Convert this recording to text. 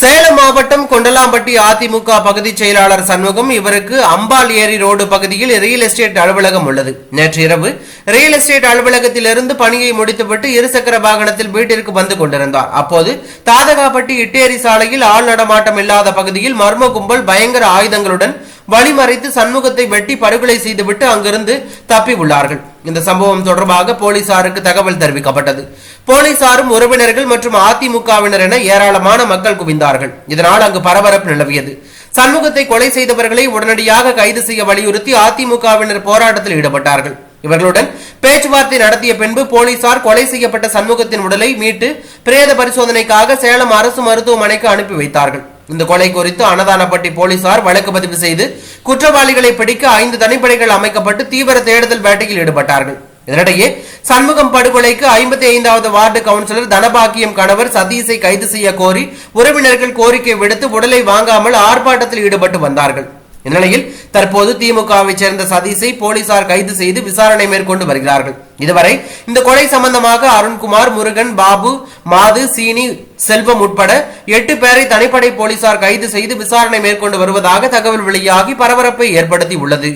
சேலம் மாவட்டம் கொண்டலாம்பட்டி அதிமுக பகுதி செயலாளர் சண்முகம். இவருக்கு அம்பாள் ஏரி ரோடு பகுதியில் ரியல் எஸ்டேட் அலுவலகம் உள்ளது. நேற்று இரவு ரியல் எஸ்டேட் அலுவலகத்திலிருந்து பணியை முடித்துவிட்டு இருசக்கர வாகனத்தில் வீட்டிற்கு வந்து கொண்டிருந்தார். அப்போது தாதகாப்பட்டி இட்டேரி சாலையில் ஆள் நடமாட்டம் இல்லாத பகுதியில் மர்ம கும்பல் பயங்கர ஆயுதங்களுடன் வழிமறைத்து சண்முகத்தை வெட்டி படுகொலை செய்துவிட்டு அங்கிருந்து தப்பி உள்ளார்கள். இந்த சம்பவம் தொடர்பாக போலீசாருக்கு தகவல் தெரிவிக்கப்பட்டது. போலீசாரும் உறவினர்கள் மற்றும் அதிமுகவினர் என ஏராளமான மக்கள் குவிந்தார்கள். இதனால் அங்கு பரபரப்பு நிலவியது. சண்முகத்தை கொலை செய்தவர்களை உடனடியாக கைது செய்ய வலியுறுத்தி அதிமுகவினர் போராட்டத்தில் ஈடுபட்டார்கள். இவர்களுடன் பேச்சுவார்த்தை நடத்திய பின்பு போலீசார் கொலை செய்யப்பட்ட சண்முகத்தின் உடலை மீட்டு பிரேத பரிசோதனைக்காக சேலம் அரசு மருத்துவமனைக்கு அனுப்பி வைத்தார்கள். இந்த கொலை குறித்து அன்னதானப்பட்டி போலீசார் வழக்கு பதிவு செய்து குற்றவாளிகளை பிடிக்க 5 தனிப்படைகள் அமைக்கப்பட்டு தீவிர தேடுதல் வேட்டையில் ஈடுபட்டார்கள். இதனிடையே சண்முகம் படுகொலைக்கு 55வது வார்டு கவுன்சிலர் தனபாக்கியம் கணவர் சதீஷை கைது செய்ய கோரி உறவினர்கள் கோரிக்கை விடுத்து உடலை வாங்காமல் ஆர்ப்பாட்டத்தில் ஈடுபட்டு வந்தார்கள். இந்நிலையில் தற்போது திமுகவை சேர்ந்த சதீஷை போலீசார் கைது செய்து விசாரணை மேற்கொண்டு வருகிறார்கள். இதுவரை இந்த கொலை சம்பந்தமாக அருண்குமார், முருகன், பாபு, மாது, சீனி, செல்வம் உட்பட 8 பேரை தனிப்படை போலீசார் கைது செய்து விசாரணை மேற்கொண்டு வருவதாக தகவல் வெளியாகி பரபரப்பை ஏற்படுத்தி உள்ளது.